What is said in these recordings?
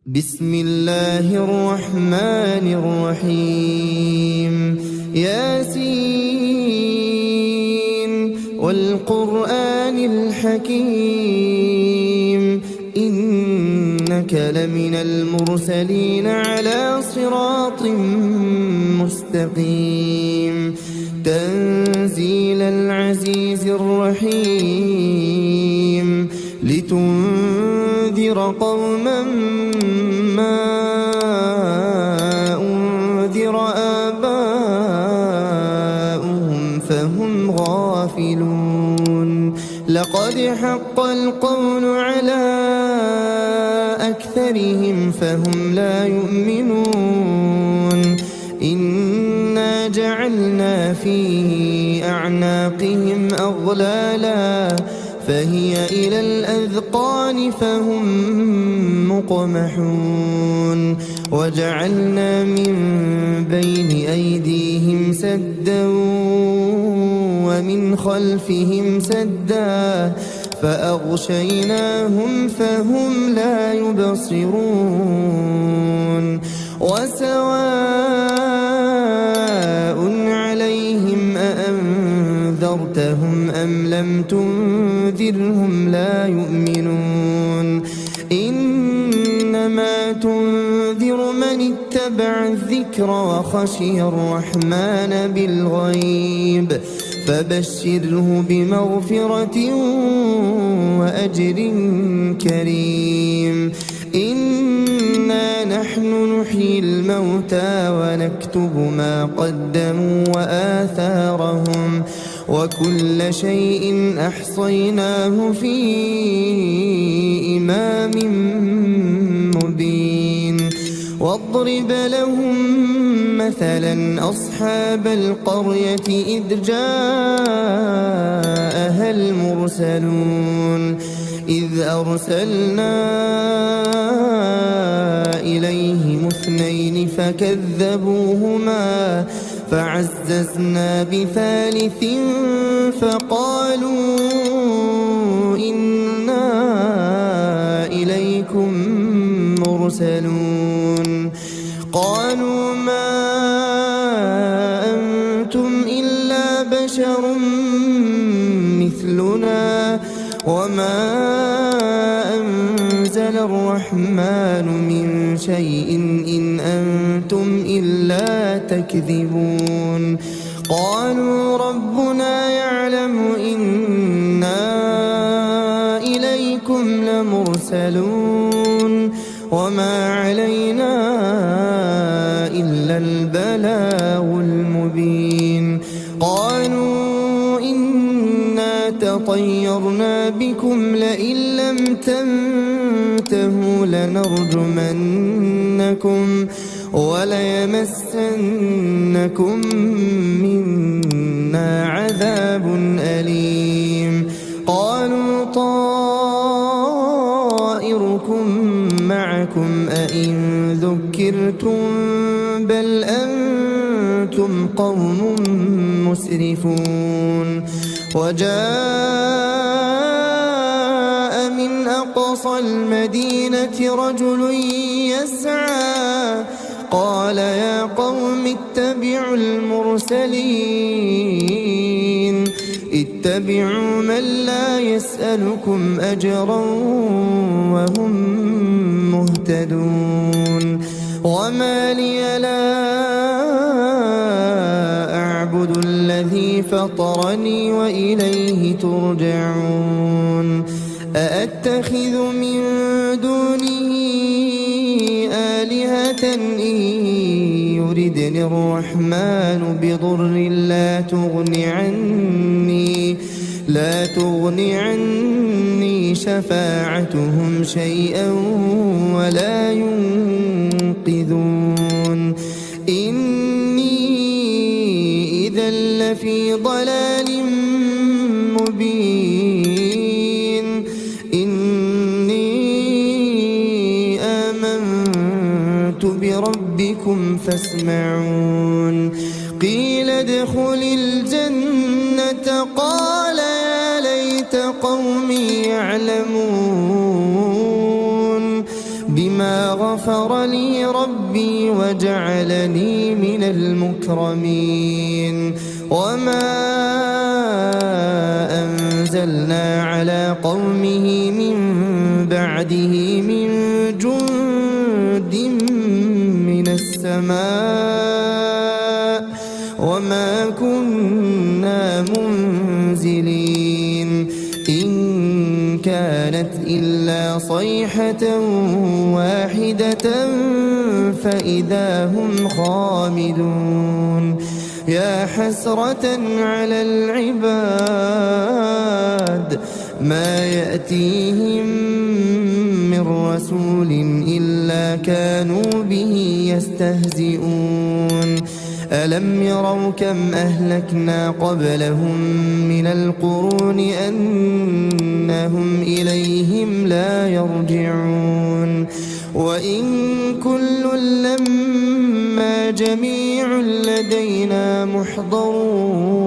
بسم الله الرحمن الرحيم ياسين والقرآن الحكيم إنك لمن المرسلين على صراط مستقيم تنزيل العزيز الرحيم لتنذر قوما ما أنذر آباؤهم فهم غافلون لقد حق القول على أكثرهم فهم لا يؤمنون إنا جعلنا في أعناقهم أغلالا فهي إلى الأذقان فهم مقمحون وجعلنا من بين أيديهم سدا ومن خلفهم سدا فأغشيناهم فهم لا يبصرون وسواء عليهم أأنذرتهم أم لم تنذرهم لا يؤمنون إنما تنذر من اتبع الذكر وخشي الرحمن بالغيب فبشره بمغفرة وأجر كريم إنا نحن نحيي الموتى ونكتب ما قدموا وآثارهم وكل شيء أحصيناه في إمام مبين واضرب لهم مثلا أصحاب القرية إذ جاءها المرسلون إذ أرسلنا إليهم اثنين فكذبوهما فعززنا بثالث فقالوا إنا إليكم مرسلون قالوا ما أنتم إلا بشر مثلنا وما أنزل الرحمن من شيء إن أنتم إلا تكذبون قالوا ربنا يعلم إنا إليكم لمرسلون وما علينا إلا البلاغ المبين قالوا إنا تطيرنا بكم لئن لم تنتهوا لنرجمنكم وليمسنكم منا عذاب أليم قالوا طائركم معكم أئن ذكرتم بل أنتم قوم مسرفون وجاء من أقصى المدينة رجل يسعى قال يا قوم اتبعوا المرسلين اتبعوا من لا يسألكم أجرا وهم مهتدون وما لي لا أعبد الذي فطرني وإليه ترجعون أأتخذ من دونه آلهة إن يردني الرحمن بضر لا تغني عني شفاعتهم شيئا ولا ينقذون إني إذا لفي ضلال مبين إني آمنت بربكم فاسمعون قيل ادخل الجنة قال يا ليت قومي يعلمون بما فغفر لي ربي وجعلني من المكرمين وما أنزلنا على قومه من بعده من جند من السماء وما كنا منزلين إن كانت إلا صيحة واحدة فإذا هم خامدون يا حسرة على العباد ما يأتيهم من رسول إلا كانوا به يستهزئون ألم يروا كم أهلكنا قبلهم من القرون أنهم إليهم لا يرجعون وإن كل لما جميع لدينا محضرون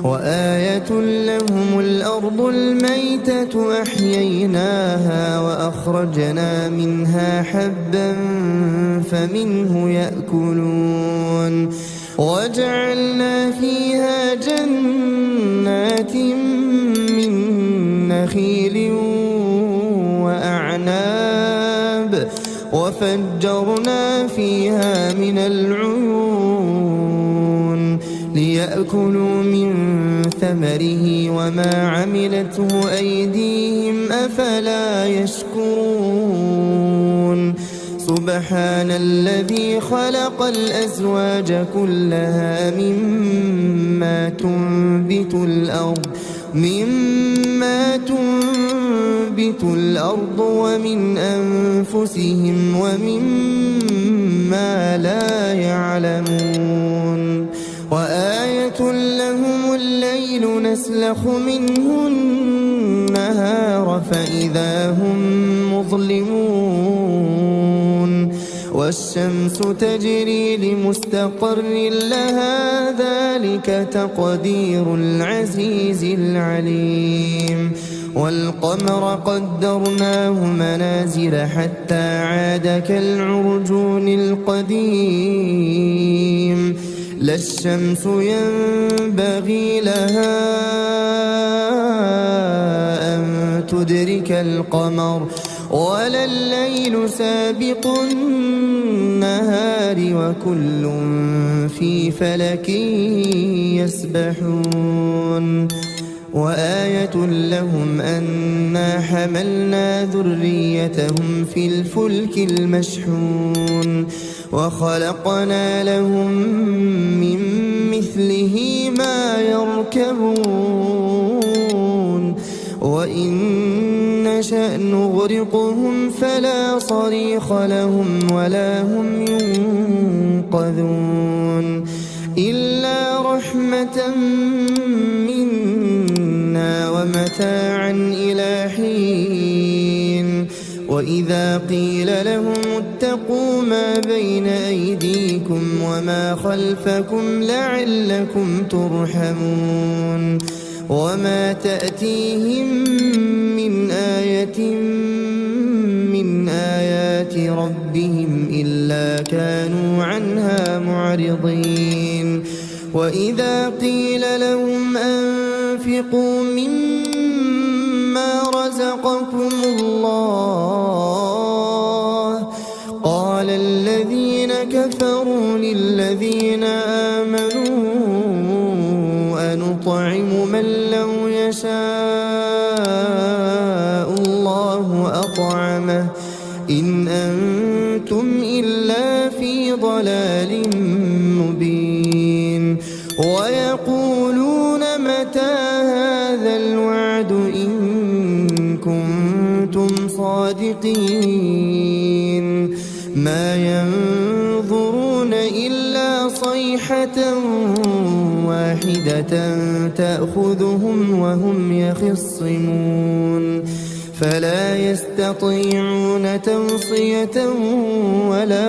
وآية لهم الأرض الميتة أحييناها وأخرجنا منها حبا فمنه يأكلون وجعلنا فيها جنات من نخيل وأعناب وفجرنا فيها من العيون ليأكلوا من ثمره وما عملته أيديهم أفلا يشكرون سبحان الذي خلق الأزواج كلها مما تنبت الأرض ومن أنفسهم ومما لا يعلمون وآية لهم الليل نسلخ منه النهار فإذا هم مظلمون والشمس تجري لمستقر لها ذلك تقدير العزيز العليم والقمر قدرناه منازل حتى عاد كالعرجون القديم لا الشمس ينبغي لها أن تدرك القمر ولا الليل سابق النهار وكل في فلك يسبحون وآية لهم أنا حملنا ذريتهم في الفلك المشحون وخلقنا لهم من مثله ما يركبون وإن نشأ نغرقهم فلا صريخ لهم ولا هم ينقذون إلا رحمة منا ومتاعا إلى حين وإذا قيل لهم اتقوا ما بين أيديكم وما خلفكم لعلكم ترحمون وما تأتيهم من آية من آيات ربهم إلا كانوا عنها معرضين وإذا قيل لهم أنفقوا مما رزقكم الله قال الذين كفروا للذين آمنوا أنطعم من لو يشاء الله أطعمه إن أنتم إلا في ضلال مبين ويقولون متى هذا الوعد إن كنتم صادقين ما ينظرون إلا صيحة واحدة تأخذهم وهم يخصمون فلا يستطيعون توصية ولا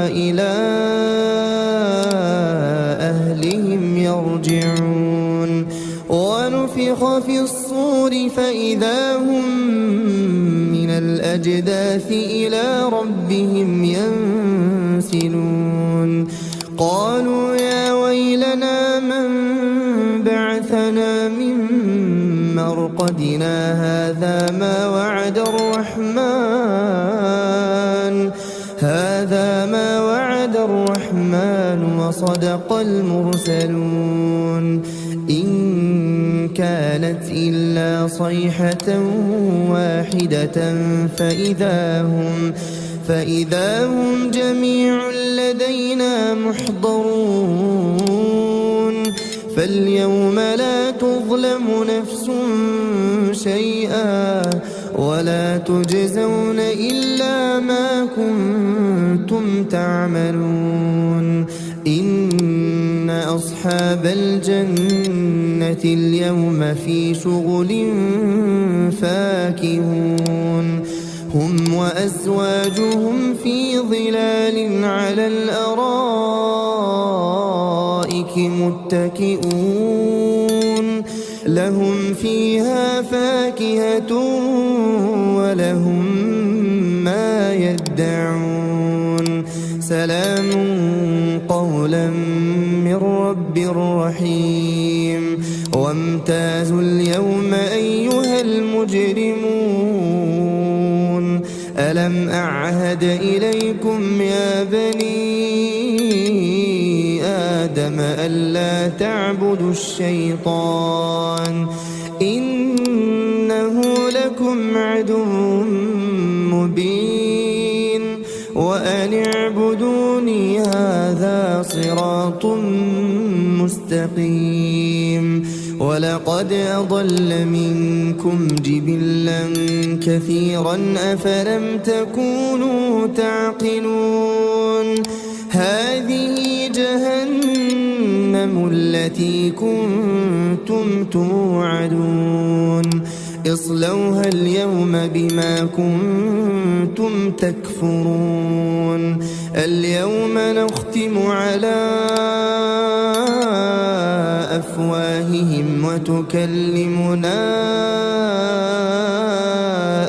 إلى أهلهم يرجعون ونفخ في الصور فإذا هم من الأجداث الأجداث إلى ربهم ينسلون قالوا يا ويلنا من بعثنا من مرقدنا هذا ما وعد الرحمن وصدق المرسلون إن كانت إلا صيحة واحدة فإذا هم جميع لدينا محضرون فاليوم لا تظلم نفس شيئا ولا تجزون إلا ما كنتم تعملون إن أصحاب الجنة اليوم في شغل فاكهون هم وأزواجهم في ظلال على الأرائك متكئون لهم فيها فاكهة ولهم ما يدعون سلام قولا من رب رحيم وامتازوا اليوم أيها المجرمون ألم أعهد إليكم يا بني آدم ألا تعبدوا الشيطان إنه لكم عدو مبين وأن اعبدوني هذا صراط مستقيم ولقد أضل منكم جبلا كثيرا أفلم تكونوا تعقلون هذه جهنم التي كنتم توعدون اصلوها اليوم بما كنتم تكفرون اليوم نختم على أفواههم وتكلمنا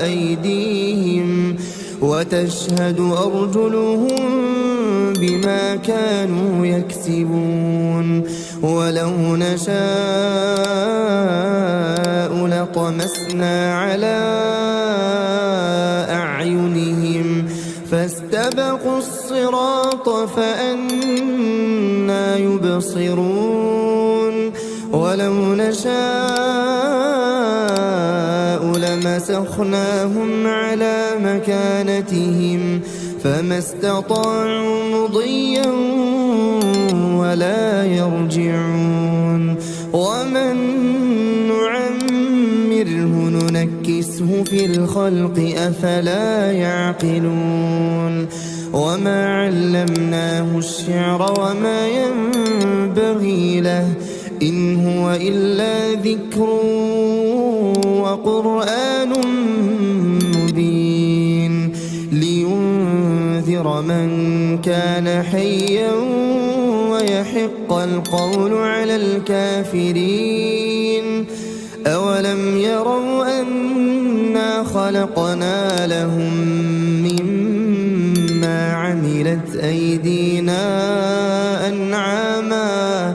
أيديهم وتشهد أرجلهم بما كانوا يكسبون ولو نشاء لطمسنا على أعينهم فاستبقوا الصراط فأنى يبصرون ولو نشاء لمسخناهم على مكانتهم فما استطاعوا مضيا ولا يرجعون ومن نعمره ننكسه في الخلق أفلا يعقلون وما علمناه الشعر وما ينبغي له إن هو إلا ذكر وقرآن مبين لينذر من كان حيا ويحق القول على الكافرين أولم يروا أنا خلقنا لهم مما عملت أيدينا أنعاما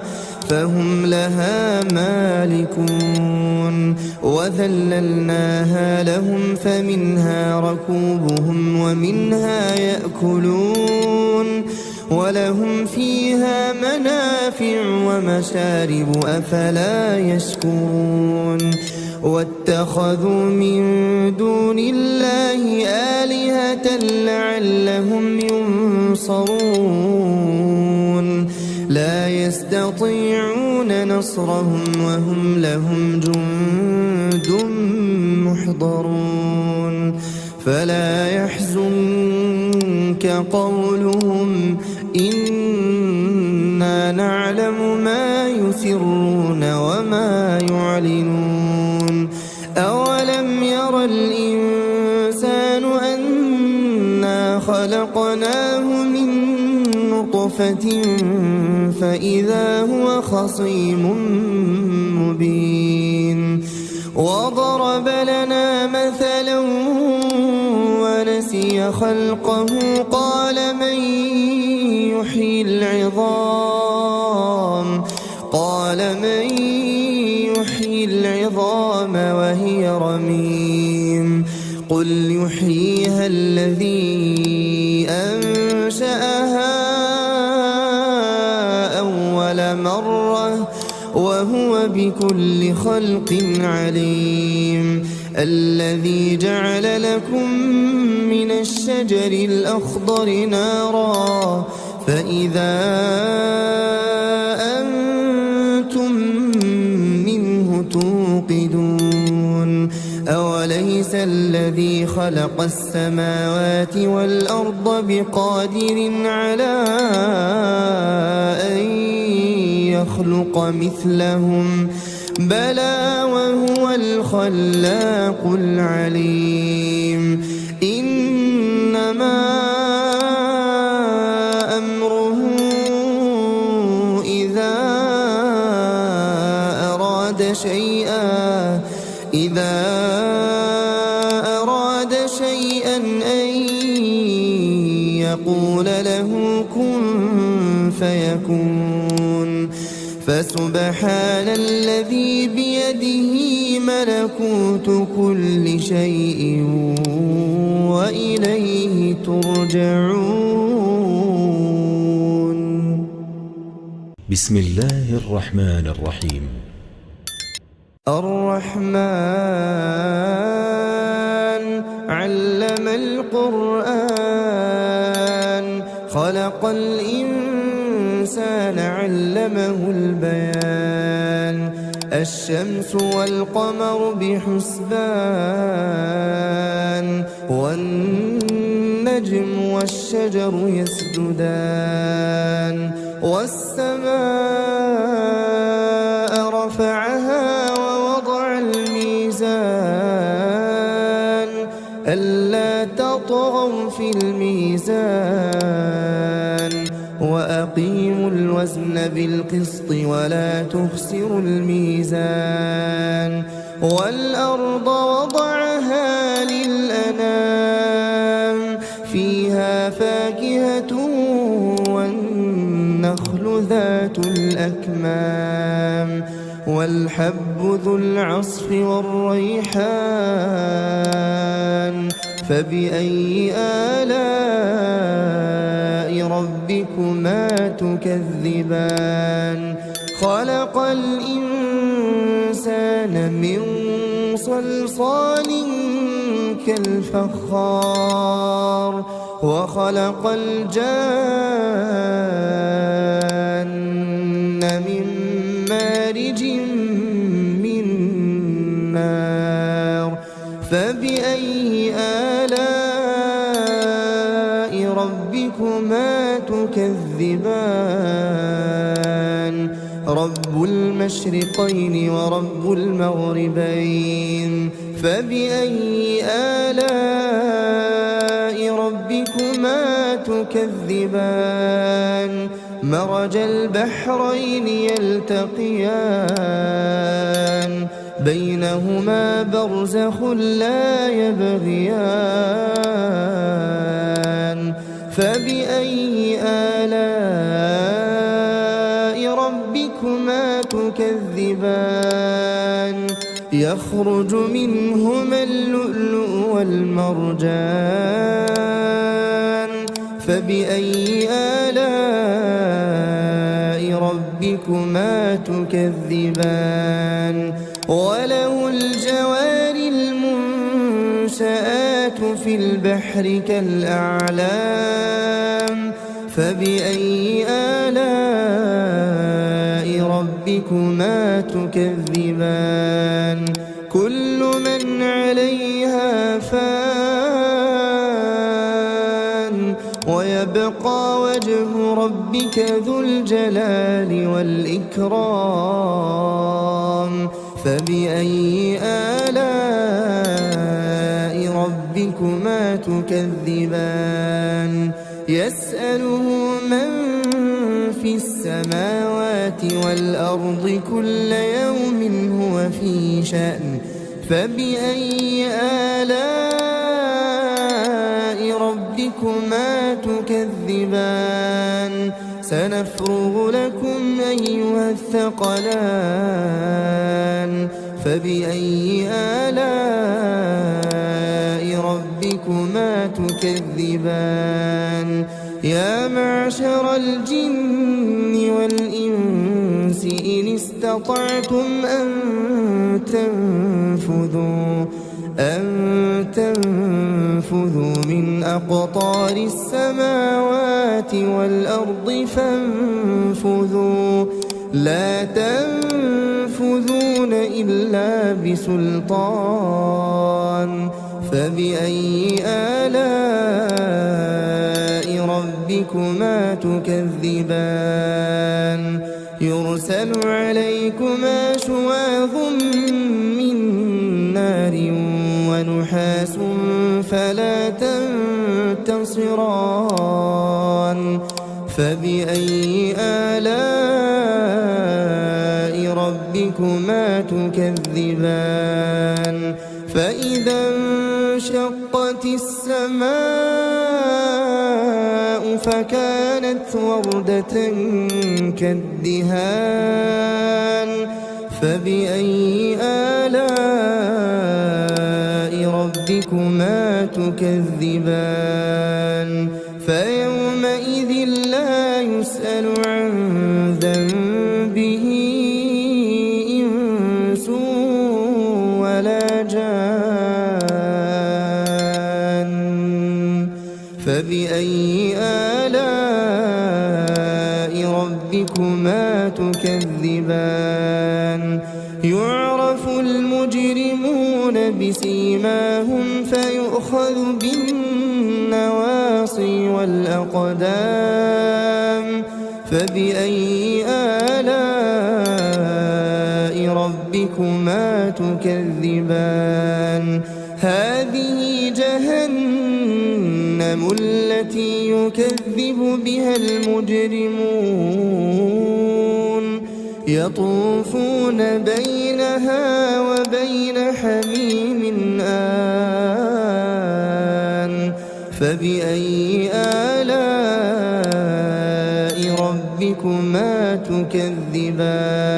فهم لها مالكون وذللناها لهم فمنها ركوبهم ومنها يأكلون ولهم فيها منافع ومشارب أفلا يشكرون واتخذوا من دون الله آلهة لعلهم ينصرون لا يستطيعون نصرهم وهم لهم جند محضرون فلا يحزنك قولهم إنا نعلم ما يسرون وما يعلنون أولم ير الإنسان أنا خلقناه من نطفة فإذا هو خصيم مبين وضرب لنا مثلا نسي خلقه قال من يحيي العظام وهي رميم قل يحييها الذي أنشأها أول مرة وهو بكل خلق عليم الذي جعل لكم من الشجر الأخضر نارا فإذا أنتم منه توقدون أوليس الذي خلق السماوات والأرض بقادر على أن يخلق مثلهم بلى وهو الخلاق العليم إنما أمره إذا أراد شيئا أن يقول له كن فيكون فسبحان الذي بيده ملكوت كل شيء وإليه ترجعون. بسم الله الرحمن الرحيم. الرحمن علم القرآن خلق الإنسان علمه البيان الشمس والقمر بحسبان والنجم والشجر يسجدان والسماء رفعها ووضع الميزان ألا تطغوا في الميزان وأقيموا الوزن بالقسط ولا تخسروا الميزان والأرض وضعها للأنام فيها فاكهة والنخل ذات الأكمام والحب ذو العصف والريحان فبأي آلاء ربكما تكذبان خلق الإنسان من صلصال كالفخار وخلق الجان من مارج من نار فبأي آلاء ربكما تكذبان رب المشرقين ورب المغربين فبأي آلاء ربكما تكذبان مرج البحرين يلتقيان بينهما برزخ لا يبغيان فبأي آلاء ربكما تكذبان يخرج منهما اللؤلؤ والمرجان فبأي آلاء ربكما تكذبان وله الجوار المنشآت في البحر كالأعلام فبأي آلاء ربكما تكذبان كل من عليها فان ويبقى وجه ربك ذو الجلال والإكرام فبأي آلاء ربكما تكذبان يسأله من في السماوات والأرض كل يوم هو في شأن فبأي آلاء ربكما تكذبان سنفرغ لكم أيها الثقلان فبأي آلاء ربكما تكذبان يا معشر الجن والإنس إن استطعتم أن تنفذوا من أقطار السماوات والأرض فانفذوا لا تنفذون إلا بسلطان فبأي آلاء ربكما تكذبان يرسل عليكما شواظ من نار ونحاس فلا تنتصران فبأي آلاء ربكما تكذبان فإذا انشقت السماء فكانت وردة كالدهان فبأي آلاء ربكما تكذبان فيومئذ لا يسأل عن ذنبه إنس ولا جان فبأي آلاء ربكما تكذبان يعرف المجرمون بسيماهم فيؤخذ بالنواصي والأقدام فبأي آلاء ربكما تكذبان هذه جهنم التي يكذب بها المجرمون يطوفون بينها وبين حميم آن فبأي آلاء ربكما تكذبان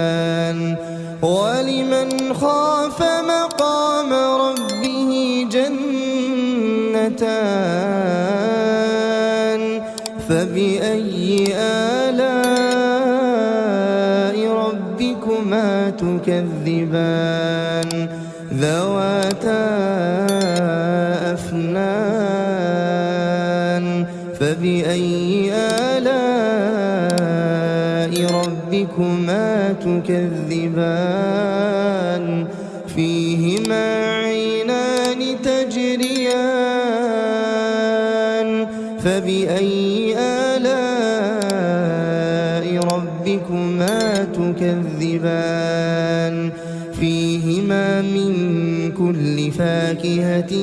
ولمن خاف مقام ربه جنتان فبأي آلاء ربكما تكذبان ذواتا أفنان فبأي آلاء ربكما تكذبان فيهما عينان تجريان فبأي آلاء ربكما تكذبان فيهما من كل فاكهة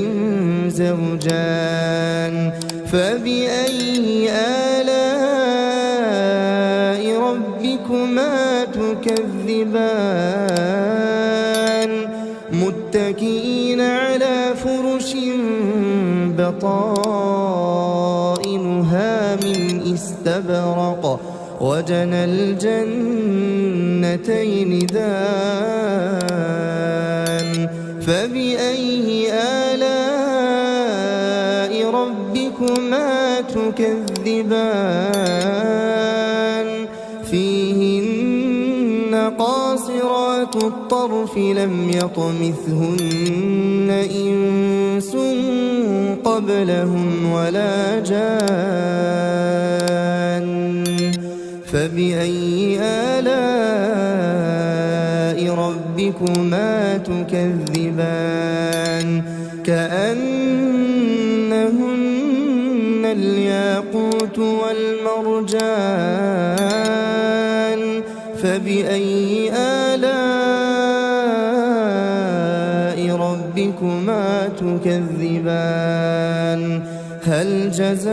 زوجان فبأي آلاء ربكما تكذبان متكئين على فرش بطائنها من استبرق وجنى الجنتين دان فبأي آلاء ربكما تكذبان فيهن قاصرات الطرف لم يطمثهن إنس قبلهم ولا جان فبأي آلاء ربكما تكذبان كأنهن الياقوت والمرجان فبأي آلاء ربكما تكذبان هل جزاء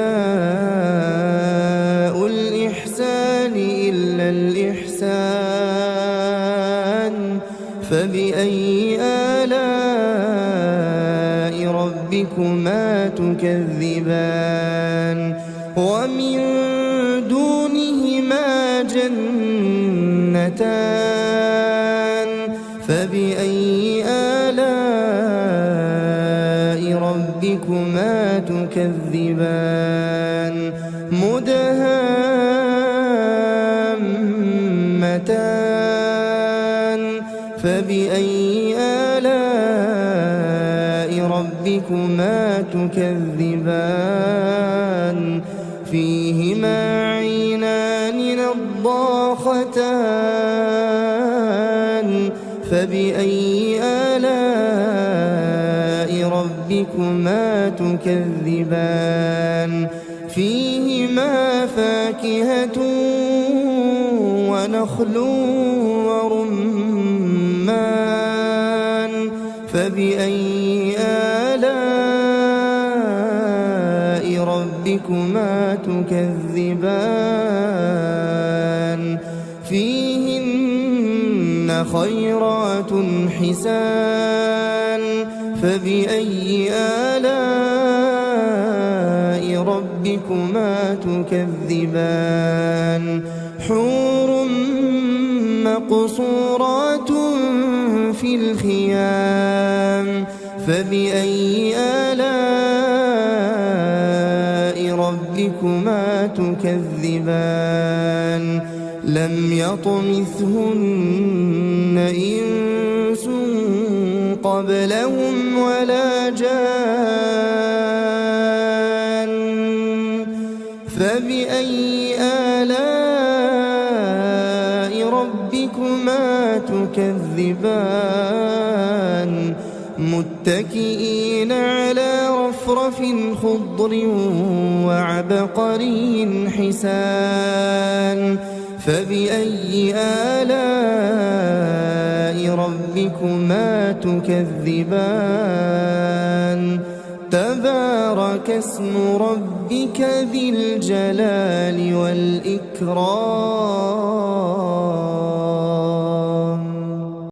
الإحسان إلا الإحسان فبأي آلاء ربكما تكذبان ومن دونهما جنتان فبأي آلاء ربكما تكذبان مدهامتان فبأي آلاء ربكما تكذبان فيهما عينان نضاختان فبأي آلاء ربكما تكذبان فيهما فاكهة ونخل ورمان فبأي آلاء ربكما تكذبان فيهن خيرات حسان فبأي آلاء ربكما تكذبان حور مقصورات في الخيام فبأي آلاء ربكما تكذبان لم يطمثهن إنس قبلهم ولا جان فبأي آلاء ربكما تكذبان متكئين على رفرف خضر وعبقري حسان فبأي آلاء ربكما تكذبان تبارك اسم ربك ذي الجلال والإكرام